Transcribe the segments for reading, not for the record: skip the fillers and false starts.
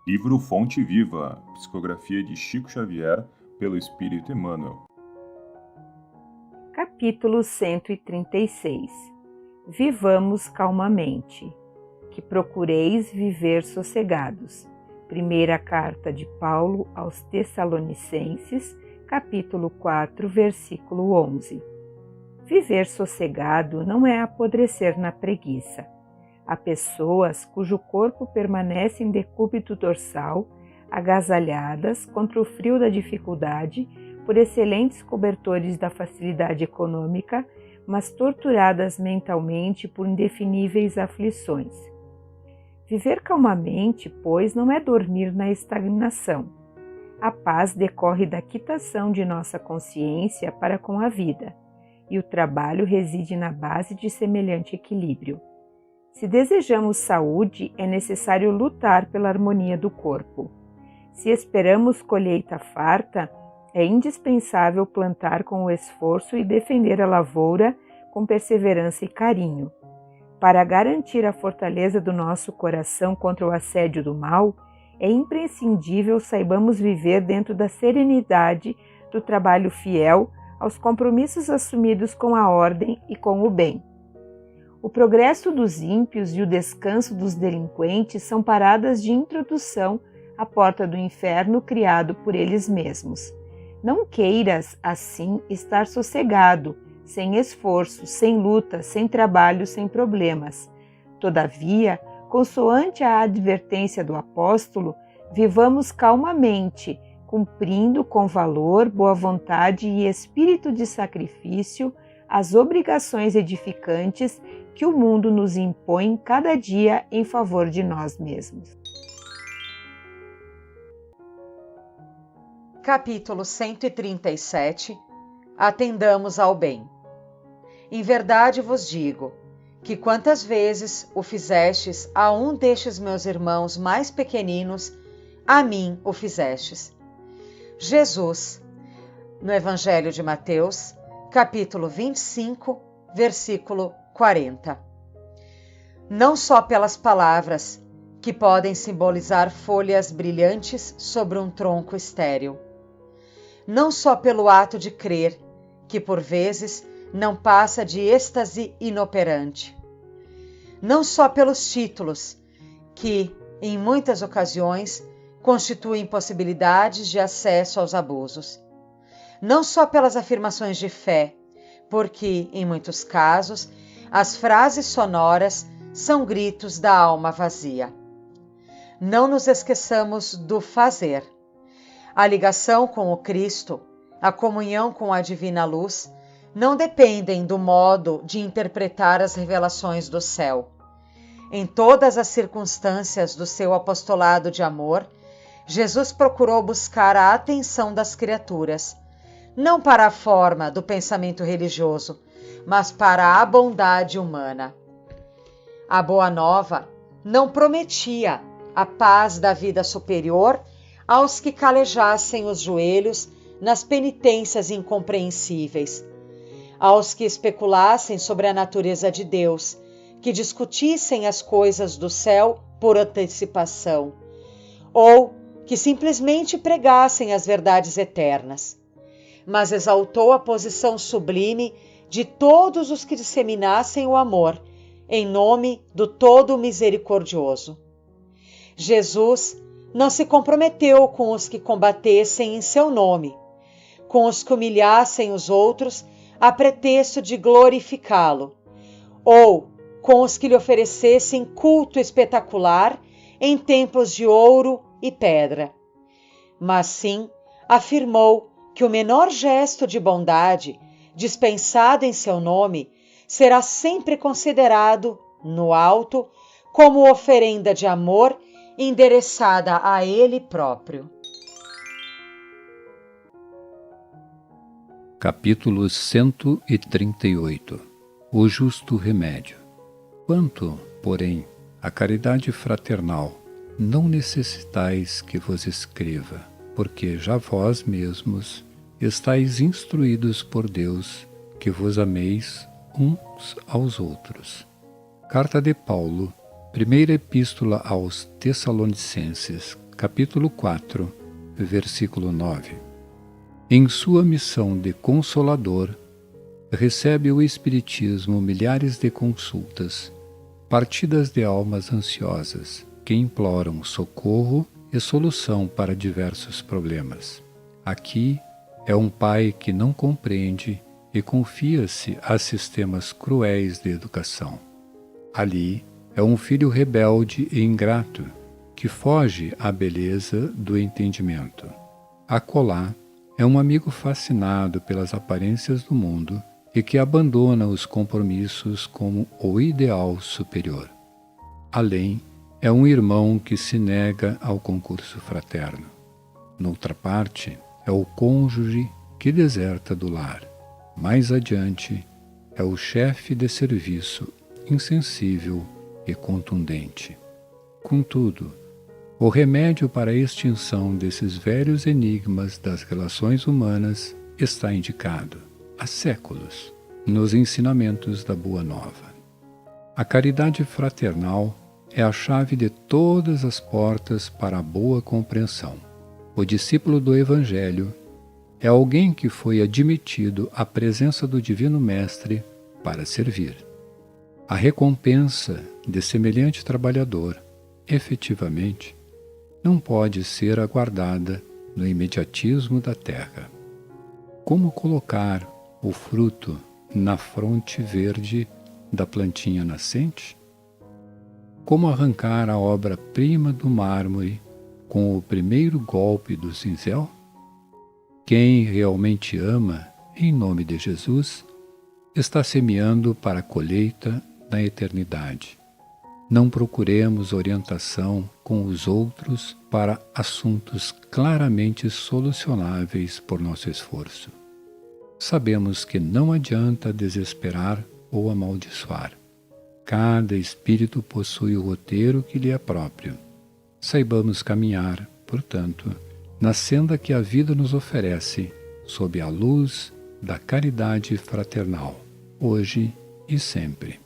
Livro Fonte Viva, psicografia de Chico Xavier, pelo Espírito Emmanuel. Capítulo 136. Vivamos calmamente. Que procureis viver sossegados. Primeira carta de Paulo aos Tessalonicenses, capítulo 4, versículo 11. Viver sossegado não é apodrecer na preguiça. Há pessoas cujo corpo permanece em decúbito dorsal, agasalhadas contra o frio da dificuldade, por excelentes cobertores da facilidade econômica, mas torturadas mentalmente por indefiníveis aflições. Viver calmamente, pois, não é dormir na estagnação. A paz decorre da quitação de nossa consciência para com a vida, e o trabalho reside na base de semelhante equilíbrio. Se desejamos saúde, é necessário lutar pela harmonia do corpo. Se esperamos colheita farta, é indispensável plantar com o esforço e defender a lavoura com perseverança e carinho. Para garantir a fortaleza do nosso coração contra o assédio do mal, é imprescindível saibamos viver dentro da serenidade do trabalho fiel aos compromissos assumidos com a ordem e com o bem. O progresso dos ímpios e o descanso dos delinquentes são paradas de introdução à porta do inferno criado por eles mesmos. Não queiras, assim, estar sossegado, sem esforço, sem luta, sem trabalho, sem problemas. Todavia, consoante a advertência do apóstolo, vivamos calmamente, cumprindo com valor, boa vontade e espírito de sacrifício as obrigações edificantes que o mundo nos impõe cada dia em favor de nós mesmos. Capítulo 137. Atendamos ao bem. Em verdade vos digo, que quantas vezes o fizestes a um destes meus irmãos mais pequeninos, a mim o fizestes. Jesus, no Evangelho de Mateus, capítulo 25, versículo 40. Não só pelas palavras, que podem simbolizar folhas brilhantes sobre um tronco estéril. Não só pelo ato de crer, que por vezes não passa de êxtase inoperante. Não só pelos títulos, que, em muitas ocasiões, constituem possibilidades de acesso aos abusos. Não só pelas afirmações de fé, porque, em muitos casos, as frases sonoras são gritos da alma vazia. Não nos esqueçamos do fazer. A ligação com o Cristo, a comunhão com a divina luz, não dependem do modo de interpretar as revelações do céu. Em todas as circunstâncias do seu apostolado de amor, Jesus procurou buscar a atenção das criaturas, não para a forma do pensamento religioso, mas para a bondade humana. A Boa Nova não prometia a paz da vida superior aos que calejassem os joelhos nas penitências incompreensíveis, aos que especulassem sobre a natureza de Deus, que discutissem as coisas do céu por antecipação, ou que simplesmente pregassem as verdades eternas. Mas exaltou a posição sublime de todos os que disseminassem o amor, em nome do Todo Misericordioso. Jesus não se comprometeu com os que combatessem em seu nome, com os que humilhassem os outros a pretexto de glorificá-lo, ou com os que lhe oferecessem culto espetacular em templos de ouro e pedra. Mas sim, afirmou que o menor gesto de bondade, dispensado em seu nome, será sempre considerado, no alto, como oferenda de amor endereçada a ele próprio. Capítulo 138. O justo remédio. Quanto, porém, à caridade fraternal, não necessitais que vos escreva, porque já vós mesmos estáis instruídos por Deus que vos ameis uns aos outros. Carta de Paulo, primeira epístola aos Tessalonicenses, capítulo 4, versículo 9. Em sua missão de consolador, recebe o Espiritismo milhares de consultas, partidas de almas ansiosas, que imploram socorro e solução para diversos problemas. Aqui é um pai que não compreende e confia-se a sistemas cruéis de educação. Ali é um filho rebelde e ingrato, que foge à beleza do entendimento. Acolá é um amigo fascinado pelas aparências do mundo e que abandona os compromissos como o ideal superior. Além, é um irmão que se nega ao concurso fraterno. Noutra parte, é o cônjuge que deserta do lar. Mais adiante, é o chefe de serviço insensível e contundente. Contudo, o remédio para a extinção desses velhos enigmas das relações humanas está indicado, há séculos, nos ensinamentos da Boa Nova. A caridade fraternal é a chave de todas as portas para a boa compreensão. O discípulo do Evangelho é alguém que foi admitido à presença do Divino Mestre para servir. A recompensa de semelhante trabalhador, efetivamente, não pode ser aguardada no imediatismo da terra. Como colocar o fruto na fronte verde da plantinha nascente? Como arrancar a obra-prima do mármore com o primeiro golpe do cinzel? Quem realmente ama, em nome de Jesus, está semeando para a colheita na eternidade. Não procuremos orientação com os outros para assuntos claramente solucionáveis por nosso esforço. Sabemos que não adianta desesperar ou amaldiçoar. Cada espírito possui o roteiro que lhe é próprio. Saibamos caminhar, portanto, na senda que a vida nos oferece, sob a luz da caridade fraternal, hoje e sempre.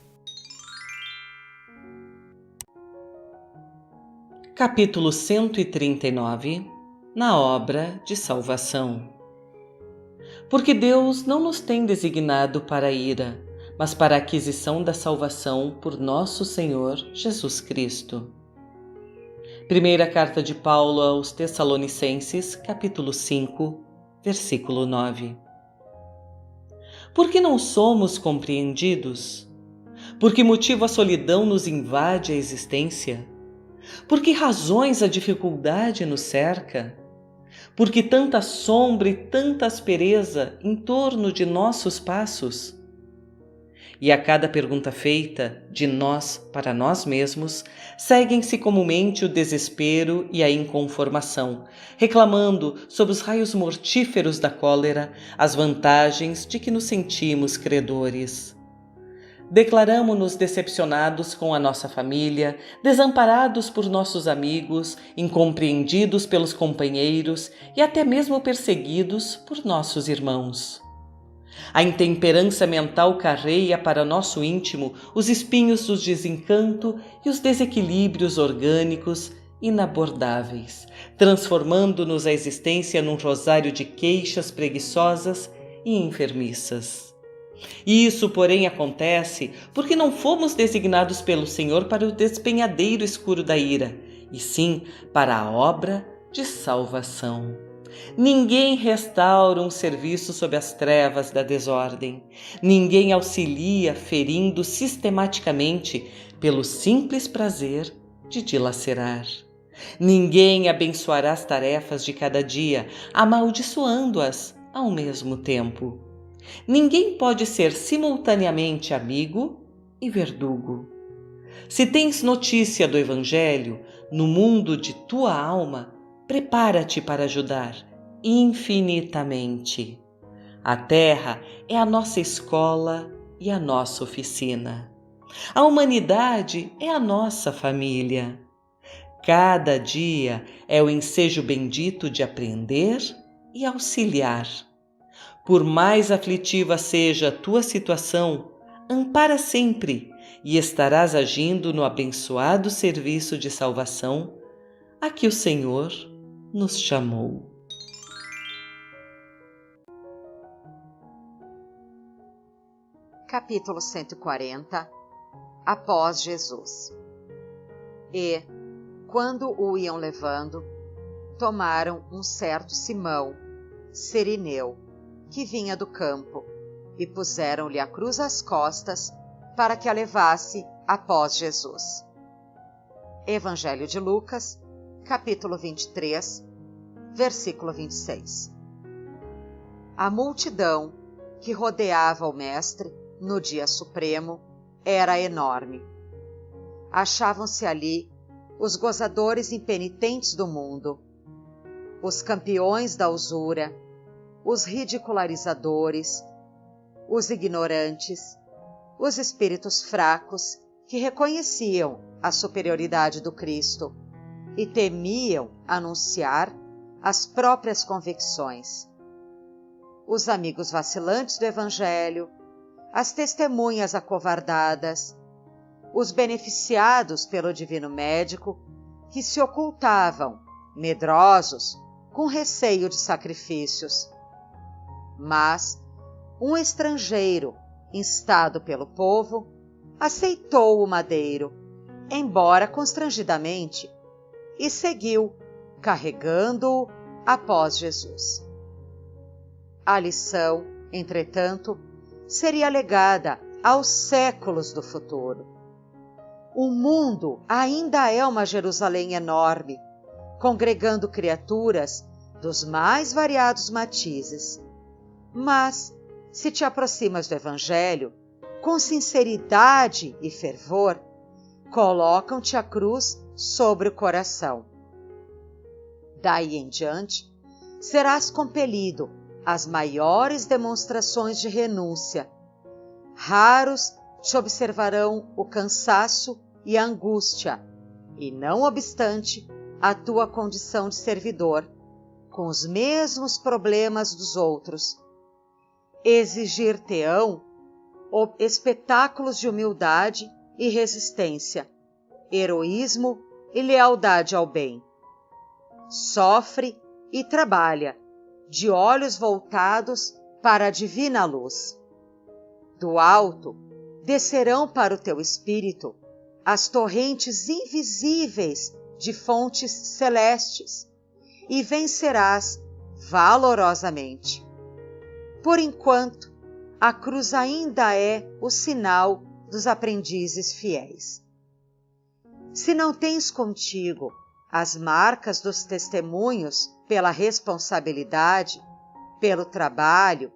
Capítulo 139. Na obra de salvação. Porque Deus não nos tem designado para a ira, mas para a aquisição da salvação por nosso Senhor Jesus Cristo. Primeira carta de Paulo aos Tessalonicenses, capítulo 5, versículo 9. Por que não somos compreendidos? Por que motivo a solidão nos invade a existência? Por que razões a dificuldade nos cerca? Por que tanta sombra e tanta aspereza em torno de nossos passos? E a cada pergunta feita, de nós para nós mesmos, seguem-se comumente o desespero e a inconformação, reclamando, sob os raios mortíferos da cólera, as vantagens de que nos sentimos credores. Declaramo-nos decepcionados com a nossa família, desamparados por nossos amigos, incompreendidos pelos companheiros e até mesmo perseguidos por nossos irmãos. A intemperança mental carreia para nosso íntimo os espinhos do desencanto e os desequilíbrios orgânicos inabordáveis, transformando-nos a existência num rosário de queixas preguiçosas e enfermiças. Isso, porém, acontece porque não fomos designados pelo Senhor para o despenhadeiro escuro da ira, e sim para a obra de salvação. Ninguém restaura um serviço sob as trevas da desordem. Ninguém auxilia ferindo sistematicamente pelo simples prazer de dilacerar. Ninguém abençoará as tarefas de cada dia, amaldiçoando-as ao mesmo tempo. Ninguém pode ser simultaneamente amigo e verdugo. Se tens notícia do Evangelho, no mundo de tua alma, prepara-te para ajudar infinitamente. A terra é a nossa escola e a nossa oficina. A humanidade é a nossa família. Cada dia é o ensejo bendito de aprender e auxiliar. Por mais aflitiva seja a tua situação, ampara sempre e estarás agindo no abençoado serviço de salvação a que o Senhor nos chamou. Capítulo 140. Após Jesus. E, quando o iam levando, tomaram um certo Simão, Cirineu, que vinha do campo, e puseram-lhe a cruz às costas para que a levasse após Jesus. Evangelho de Lucas, capítulo 23, versículo 26. A multidão que rodeava o Mestre no dia supremo era enorme. Achavam-se ali os gozadores impenitentes do mundo, os campeões da usura, os ridicularizadores, os ignorantes, os espíritos fracos que reconheciam a superioridade do Cristo e temiam anunciar as próprias convicções, os amigos vacilantes do Evangelho, as testemunhas acovardadas, os beneficiados pelo divino médico que se ocultavam, medrosos, com receio de sacrifícios. Mas um estrangeiro, instado pelo povo, aceitou o madeiro, embora constrangidamente, e seguiu, carregando-o após Jesus. A lição, entretanto, seria legada aos séculos do futuro. O mundo ainda é uma Jerusalém enorme, congregando criaturas dos mais variados matizes. Mas, se te aproximas do Evangelho, com sinceridade e fervor, colocam-te a cruz sobre o coração. Daí em diante, serás compelido às maiores demonstrações de renúncia. Raros te observarão o cansaço e a angústia, e não obstante a tua condição de servidor, com os mesmos problemas dos outros. Exigir-te-ão espetáculos de humildade e resistência, heroísmo e lealdade ao bem. Sofre e trabalha, de olhos voltados para a divina luz. Do alto descerão para o teu espírito as torrentes invisíveis de fontes celestes, e vencerás valorosamente. Por enquanto, a cruz ainda é o sinal dos aprendizes fiéis. Se não tens contigo as marcas dos testemunhos pela responsabilidade, pelo trabalho,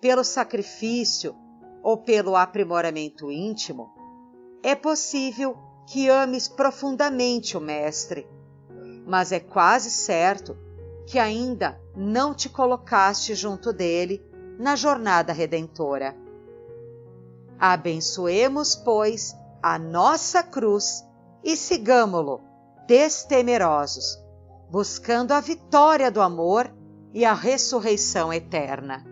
pelo sacrifício ou pelo aprimoramento íntimo, é possível que ames profundamente o Mestre, mas é quase certo que ainda não te colocaste junto dele na jornada redentora. Abençoemos, pois, a nossa cruz e sigamo-lo destemerosos, buscando a vitória do amor e a ressurreição eterna.